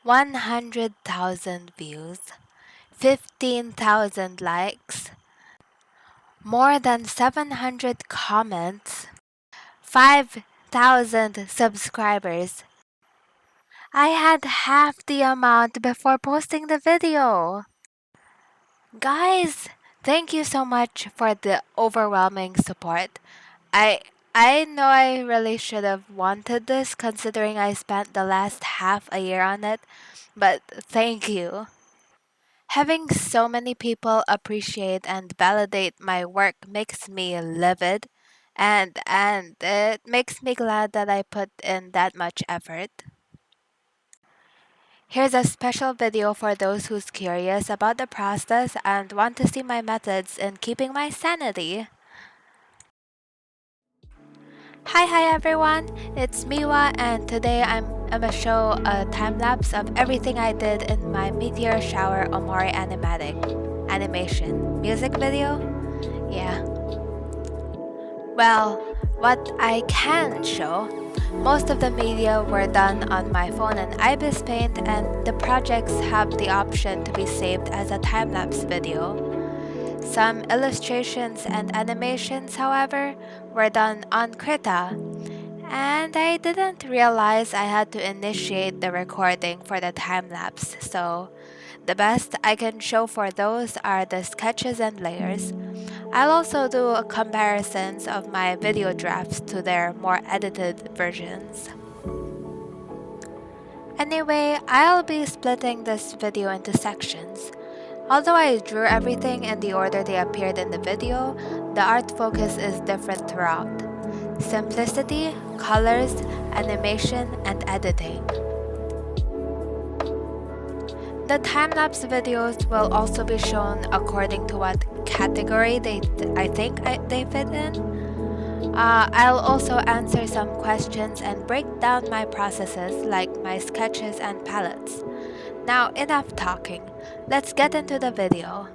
100,000 views, 15,000 likes, more than 700 comments, 5,000 subscribers. I had half the amount before posting the video. Guys, thank you so much for the overwhelming support. I I know I really should have wanted this considering I spent the last half a year on it, but thank you. Having so many people appreciate and validate my work makes me livid and it makes me glad that I put in that much effort. Here's a special video for those who's curious about the process and want to see my methods in keeping my sanity. Hi everyone, it's Miwa and today I'm gonna show a time-lapse of everything I did in my Meteor Shower Omori animation music video. Yeah. Well, what I can show, most of the media were done on my phone in Ibis Paint and the projects have the option to be saved as a time-lapse video. Some illustrations and animations, however, were done on Krita, and I didn't realize I had to initiate the recording for the time-lapse, so the best I can show for those are the sketches and layers. I'll also do comparisons of my video drafts to their more edited versions. Anyway, I'll be splitting this video into sections. Although I drew everything in the order they appeared in the video, the art focus is different throughout. Simplicity, colors, animation, and editing. The time-lapse videos will also be shown according to what category they fit in. I'll also answer some questions and break down my processes like my sketches and palettes. Now enough talking, let's get into the video.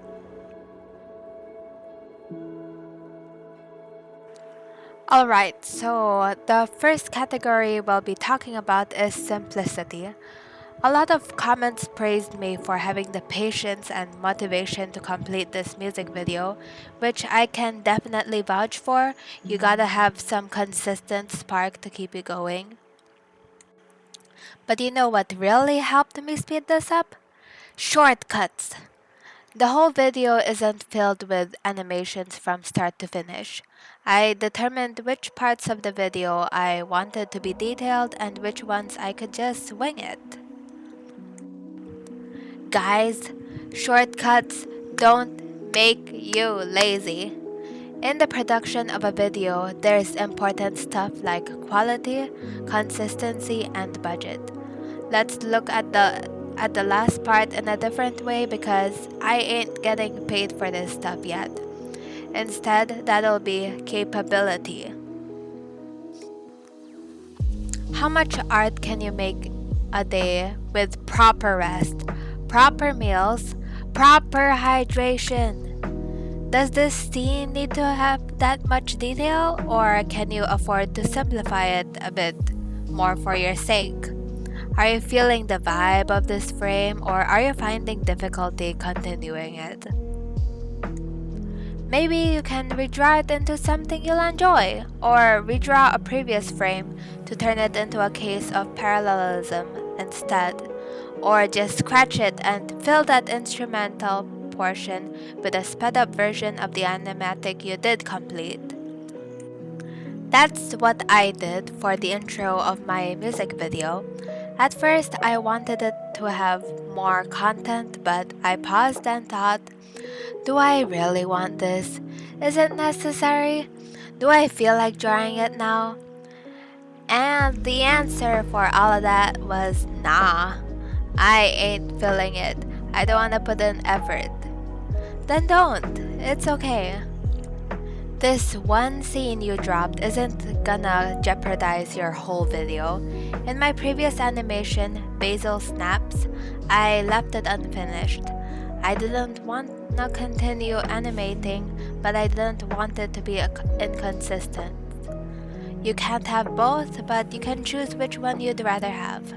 Alright, so the first category we'll be talking about is simplicity. A lot of comments praised me for having the patience and motivation to complete this music video, which I can definitely vouch for. You gotta have some consistent spark to keep you going. But you know what really helped me speed this up? Shortcuts! The whole video isn't filled with animations from start to finish. I determined which parts of the video I wanted to be detailed and which ones I could just wing it. Guys, shortcuts don't make you lazy. In the production of a video, there's important stuff like quality, consistency, and budget. Let's look at the last part in a different way because I ain't getting paid for this stuff yet. Instead, that'll be capability. How much art can you make a day with proper rest, proper meals, proper hydration? Does this scene need to have that much detail, or can you afford to simplify it a bit more for your sake? Are you feeling the vibe of this frame, or are you finding difficulty continuing it? Maybe you can redraw it into something you'll enjoy, or redraw a previous frame to turn it into a case of parallelism instead, or just scratch it and fill that instrumental portion with a sped up version of the animatic you did complete. That's what I did for the intro of my music video. At first, I wanted it to have more content, but I paused and thought, do I really want this? Is it necessary? Do I feel like drawing it now? And the answer for all of that was nah. I ain't feeling it. I don't want to put in effort. Then don't. It's okay. This one scene you dropped isn't gonna jeopardize your whole video. In my previous animation, Basil Snaps, I left it unfinished. I didn't want to continue animating, but I didn't want it to be inconsistent. You can't have both, but you can choose which one you'd rather have.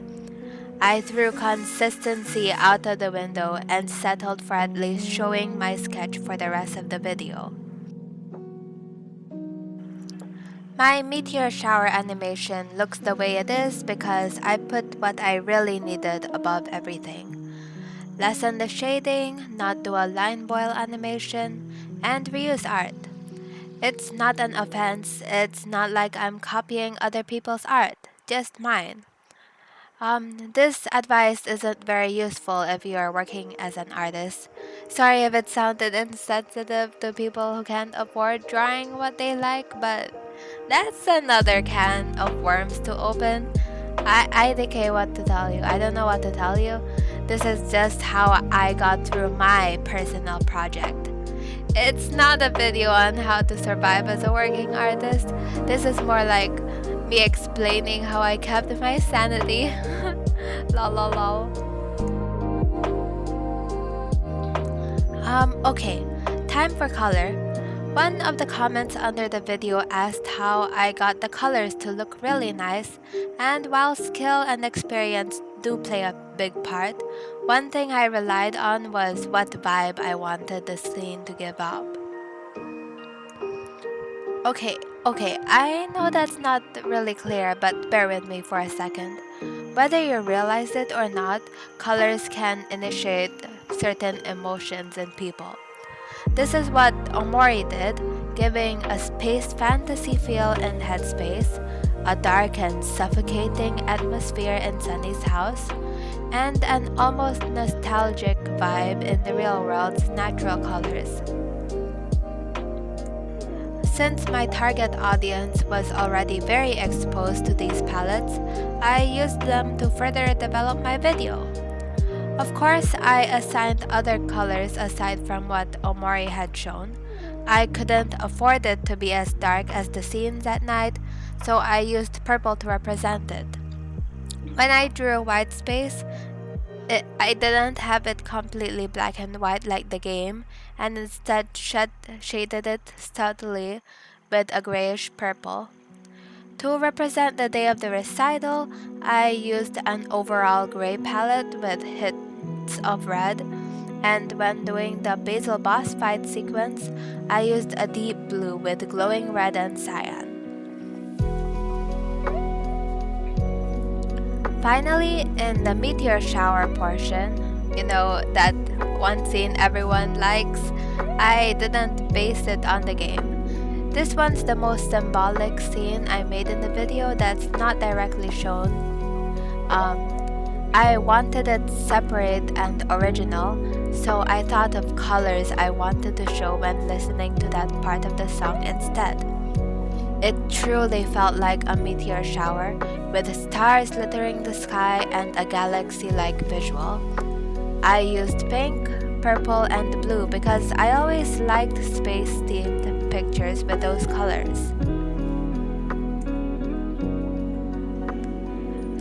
I threw consistency out of the window and settled for at least showing my sketch for the rest of the video. My meteor shower animation looks the way it is because I put what I really needed above everything. Lessen the shading, not do a line boil animation, and reuse art. It's not an offense, it's not like I'm copying other people's art, just mine. This advice isn't very useful if you are working as an artist. Sorry if it sounded insensitive to people who can't afford drawing what they like, but that's another can of worms to open. I decay what to tell you. I don't know what to tell you. This is just how I got through my personal project. It's not a video on how to survive as a working artist. This is more like me explaining how I kept my sanity. Lol lol lol. Okay, time for color. One of the comments under the video asked how I got the colors to look really nice, and while skill and experience do play a big part, one thing I relied on was what vibe I wanted the scene to give up. Okay, I know that's not really clear, but bear with me for a second. Whether you realize it or not, colors can initiate certain emotions in people. This is what Omori did, giving a space fantasy feel in Headspace, a dark and suffocating atmosphere in Sunny's house, and an almost nostalgic vibe in the real world's natural colors. Since my target audience was already very exposed to these palettes, I used them to further develop my video. Of course, I assigned other colors aside from what Omori had shown. I couldn't afford it to be as dark as the scenes at night, so I used purple to represent it. When I drew white space, I didn't have it completely black and white like the game, and instead shaded it subtly with a grayish purple. To represent the day of the recital, I used an overall gray palette with hints of red, and when doing the Basil boss fight sequence, I used a deep blue with glowing red and cyan. Finally, in the meteor shower portion, that one scene everyone likes, I didn't base it on the game. This one's the most symbolic scene I made in the video that's not directly shown. I wanted it separate and original, so I thought of colors I wanted to show when listening to that part of the song instead. It truly felt like a meteor shower, with stars littering the sky and a galaxy-like visual. I used pink, purple, and blue because I always liked space-themed pictures with those colors.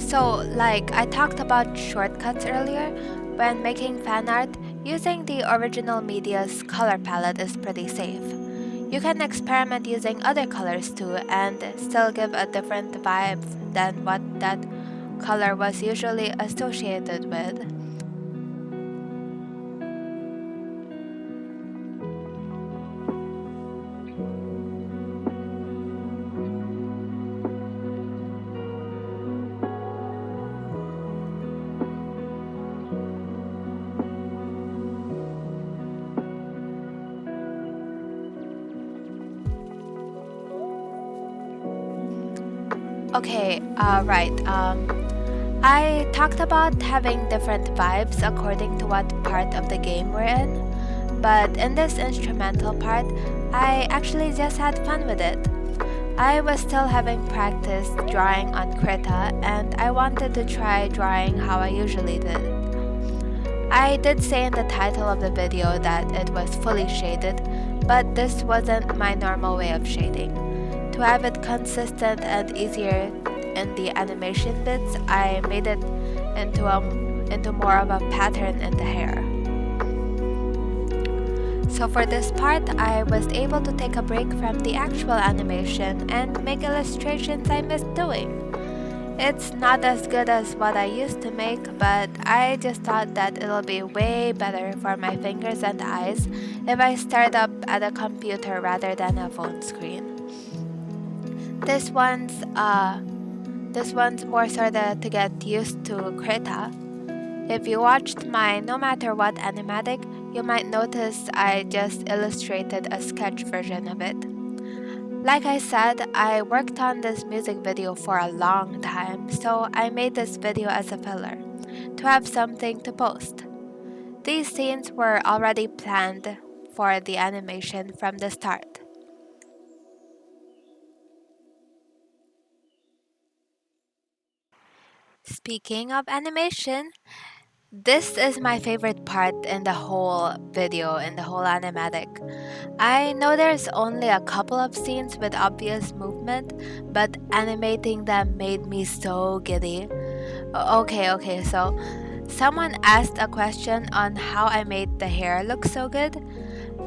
So, like I talked about shortcuts earlier, when making fan art, using the original media's color palette is pretty safe. You can experiment using other colors too and still give a different vibe than what that color was usually associated with. Right. I talked about having different vibes according to what part of the game we're in, but in this instrumental part, I actually just had fun with it. I was still having practice drawing on Krita, and I wanted to try drawing how I usually did. I did say in the title of the video that it was fully shaded, but this wasn't my normal way of shading. To have it consistent and easier in the animation bits, I made it into more of a pattern in the hair. So for this part, I was able to take a break from the actual animation and make illustrations I missed doing. It's not as good as what I used to make, but I just thought that it'll be way better for my fingers and eyes if I stared up at a computer rather than a phone screen. This one's uh this one's more sorta to get used to Krita. If you watched my No Matter What animatic, you might notice I just illustrated a sketch version of it. Like I said, I worked on this music video for a long time, so I made this video as a filler, to have something to post. These scenes were already planned for the animation from the start. Speaking of animation, this is my favorite part in the whole video, in the whole animatic. I know there's only a couple of scenes with obvious movement, but animating them made me so giddy. Okay, so someone asked a question on how I made the hair look so good,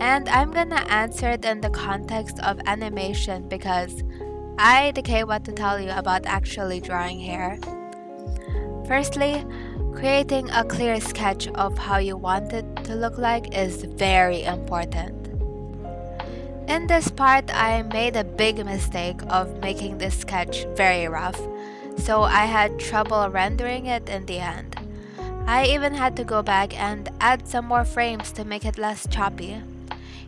and I'm gonna answer it in the context of animation because I decay what to tell you about actually drawing hair. Firstly, creating a clear sketch of how you want it to look like is very important. In this part, I made a big mistake of making this sketch very rough, so I had trouble rendering it in the end. I even had to go back and add some more frames to make it less choppy.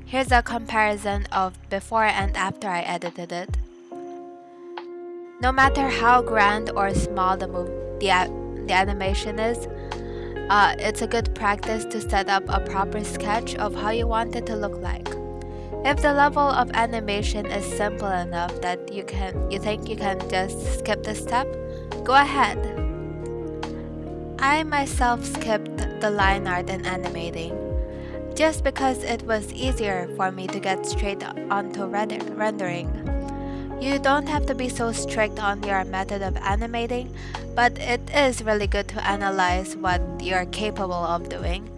Here's a comparison of before and after I edited it. No matter how grand or small the animation is, it's a good practice to set up a proper sketch of how you want it to look like. If the level of animation is simple enough that you think you can just skip this step, go ahead. I myself skipped the line art in animating, just because it was easier for me to get straight onto rendering. You don't have to be so strict on your method of animating, but it is really good to analyze what you're capable of doing.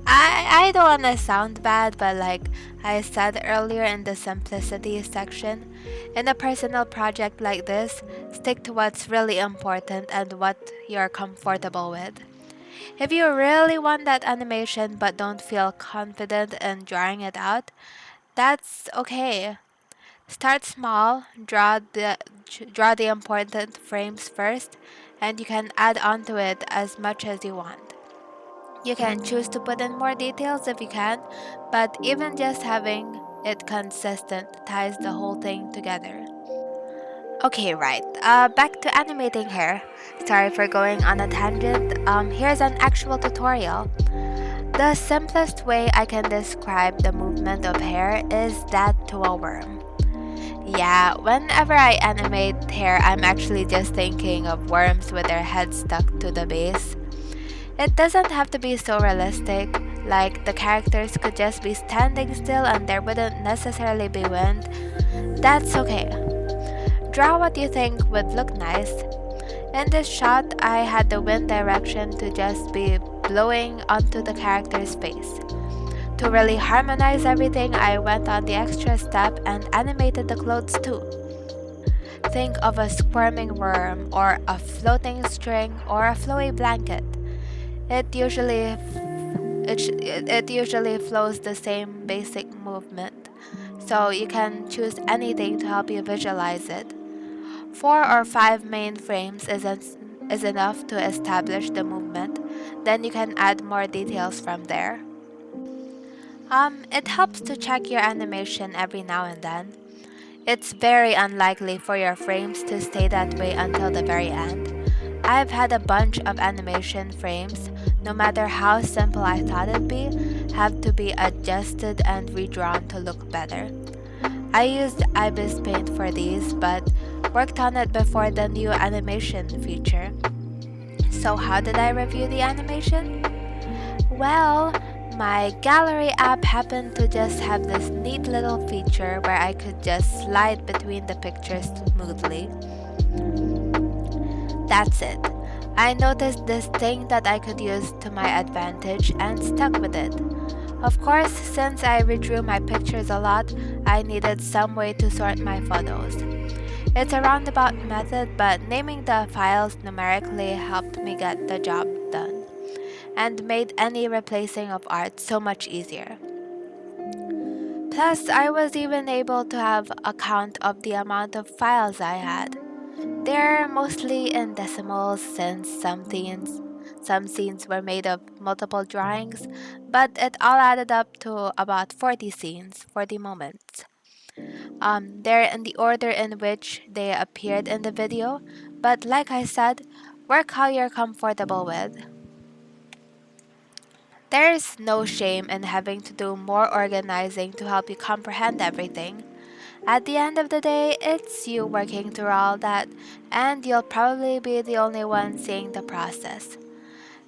I don't want to sound bad, but like I said earlier in the simplicity section, in a personal project like this, stick to what's really important and what you're comfortable with. If you really want that animation but don't feel confident in drawing it out, that's okay. Start small, draw the important frames first, and you can add on to it as much as you want. You can choose to put in more details if you can, but even just having it consistent ties the whole thing together. Okay, right. Back to animating hair. Sorry for going on a tangent. Here's an actual tutorial. The simplest way I can describe the movement of hair is that to a worm. Yeah, whenever I animate hair, I'm actually just thinking of worms with their heads stuck to the base. It doesn't have to be so realistic, like the characters could just be standing still and there wouldn't necessarily be wind. That's okay. Draw what you think would look nice. In this shot, I had the wind direction to just be blowing onto the character's face. To really harmonize everything, I went on the extra step and animated the clothes too. Think of a squirming worm, or a floating string, or a flowy blanket. It usually flows the same basic movement, so you can choose anything to help you visualize it. 4 or 5 main frames is enough to establish the movement, then you can add more details from there. It helps to check your animation every now and then. It's very unlikely for your frames to stay that way until the very end. I've had a bunch of animation frames, no matter how simple I thought it'd be, have to be adjusted and redrawn to look better. I used Ibis Paint for these, but worked on it before the new animation feature. So how did I review the animation? Well, my gallery app happened to just have this neat little feature where I could just slide between the pictures smoothly. That's it. I noticed this thing that I could use to my advantage and stuck with it. Of course, since I redrew my pictures a lot, I needed some way to sort my photos. It's a roundabout method, but naming the files numerically helped me get the job done and made any replacing of art so much easier. Plus, I was even able to have a count of the amount of files I had. They're mostly in decimals since some scenes were made of multiple drawings, but it all added up to about 40 scenes, 40 moments. They're in the order in which they appeared in the video, but like I said, work how you're comfortable with. There's no shame in having to do more organizing to help you comprehend everything. At the end of the day, it's you working through all that, and you'll probably be the only one seeing the process.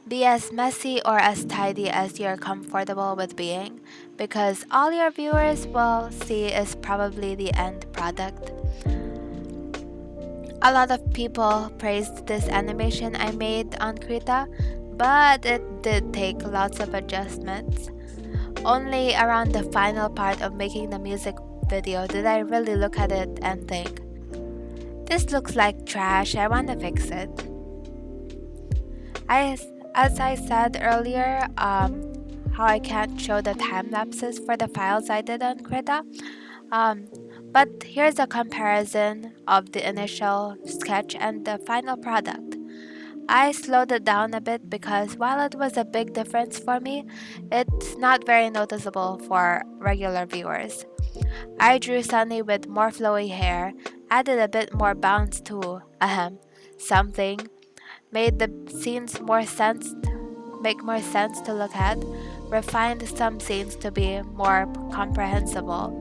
Be as messy or as tidy as you're comfortable with being, because all your viewers will see is probably the end product. A lot of people praised this animation I made on Krita, but it did take lots of adjustments. Only around the final part of making the music video did I really look at it and think, this looks like trash, I wanna fix it. As I said earlier, how I can't show the time lapses for the files I did on Krita. But here's a comparison of the initial sketch and the final product. I slowed it down a bit because while it was a big difference for me, it's not very noticeable for regular viewers. I drew Sunny with more flowy hair, added a bit more bounce to something, made the scenes make more sense to look at, refined some scenes to be more comprehensible.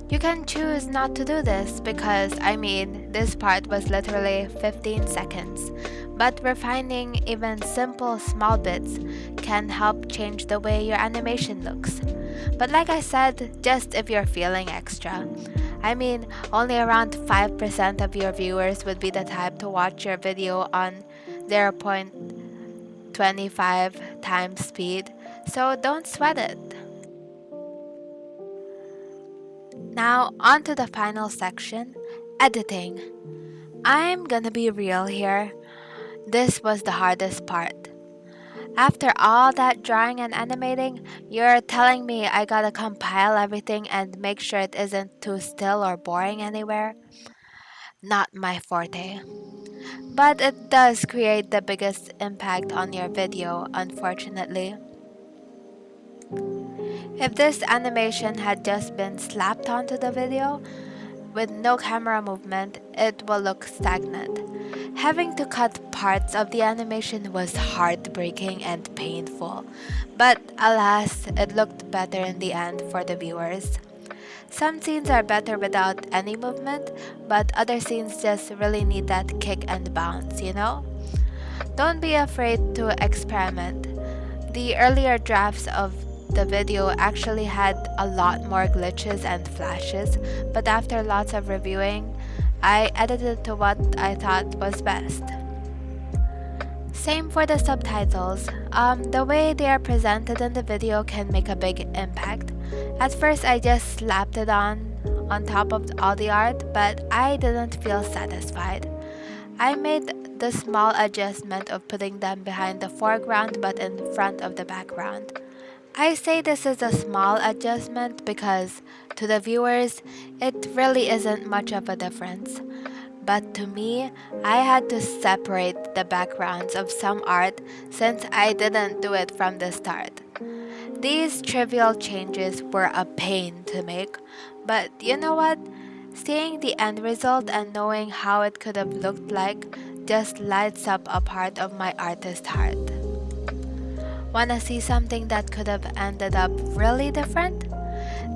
You can choose not to do this because, this part was literally 15 seconds. But refining even simple small bits can help change the way your animation looks. But like I said, just if you're feeling extra. Only around 5% of your viewers would be the type to watch your video on 0.25 times speed, so don't sweat it. Now, on to the final section, editing. I'm gonna be real here. This was the hardest part. After all that drawing and animating, you're telling me I gotta compile everything and make sure it isn't too still or boring anywhere? Not my forte. But it does create the biggest impact on your video, unfortunately. If this animation had just been slapped onto the video, with no camera movement, it will look stagnant. Having to cut parts of the animation was heartbreaking and painful, but alas, it looked better in the end for the viewers. Some scenes are better without any movement, but other scenes just really need that kick and bounce, you know? Don't be afraid to experiment. The earlier drafts of the video actually had a lot more glitches and flashes, but after lots of reviewing, I edited to what I thought was best. Same for the subtitles. The way they are presented in the video can make a big impact. At first, I just slapped it on top of all the art, but I didn't feel satisfied. I made the small adjustment of putting them behind the foreground but in front of the background. I say this is a small adjustment because to the viewers, it really isn't much of a difference. But to me, I had to separate the backgrounds of some art since I didn't do it from the start. These trivial changes were a pain to make, but you know what? Seeing the end result and knowing how it could have looked like just lights up a part of my artist heart. Wanna see something that could have ended up really different?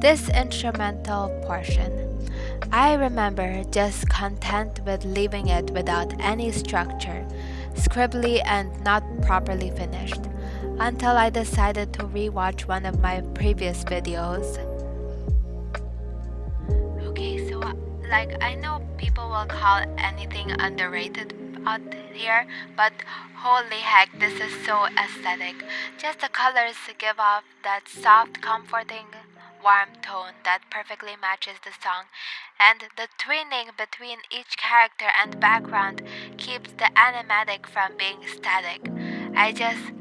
This instrumental portion. I remember just content with leaving it without any structure, scribbly and not properly finished, until I decided to rewatch one of my previous videos. Okay, so I know people will call anything underrated out here, but holy heck, this is so aesthetic. Just the colors give off that soft, comforting, warm tone that perfectly matches the song, and the twinning between each character and background keeps the animatic from being static. I just.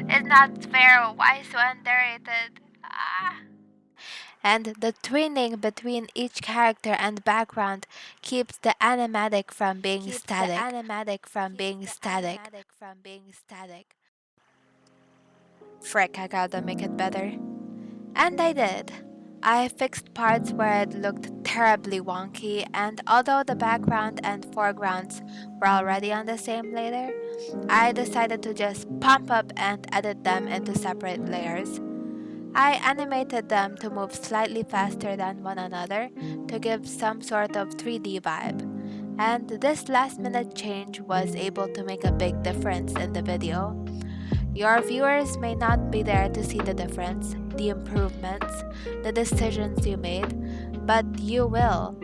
It's not fair. Why so underrated? Ah. And the twinning between each character and background keeps the animatic from being static. Frick, I gotta make it better. And I did. I fixed parts where it looked terribly wonky, and although the background and foregrounds were already on the same layer, I decided to just pump up and edit them into separate layers. I animated them to move slightly faster than one another to give some sort of 3D vibe. And this last minute change was able to make a big difference in the video. Your viewers may not be there to see the difference, the improvements, the decisions you made, but you will.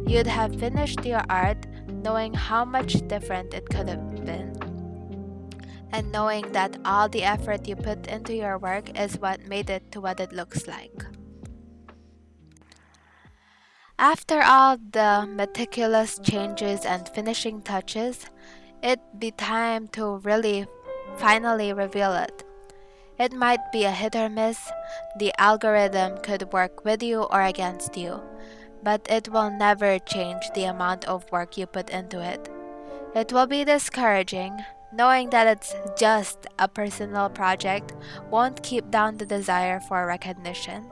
You'd have finished your art knowing how much different it could have been, and knowing that all the effort you put into your work is what made it to what it looks like. After all the meticulous changes and finishing touches, it'd be time to really finally reveal it. It might be a hit or miss, the algorithm could work with you or against you, but it will never change the amount of work you put into it. It will be discouraging. Knowing that it's just a personal project won't keep down the desire for recognition.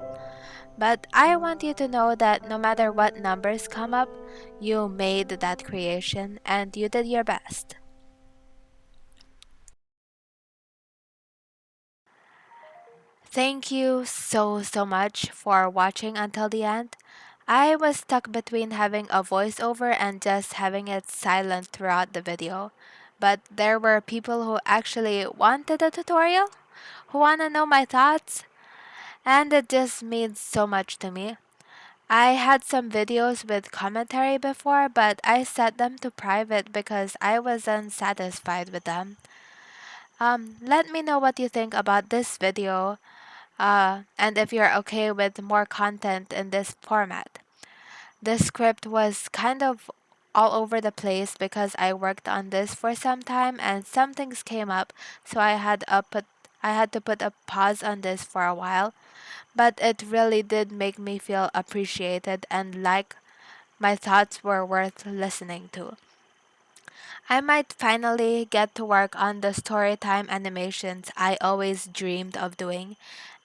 But I want you to know that no matter what numbers come up, you made that creation and you did your best. Thank you so much for watching until the end. I was stuck between having a voiceover and just having it silent throughout the video. But there were people who actually wanted a tutorial, who want to know my thoughts, and it just means so much to me. I had some videos with commentary before, but I set them to private because I was unsatisfied with them. Let me know what you think about this video, and if you're okay with more content in this format. The script was kind of all over the place because I worked on this for some time and some things came up, so I had to put a pause on this for a while, but it really did make me feel appreciated and like my thoughts were worth listening to. I might finally get to work on the storytime animations I always dreamed of doing,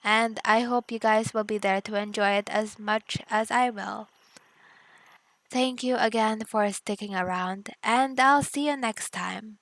and I hope you guys will be there to enjoy it as much as I will. Thank you again for sticking around, and I'll see you next time.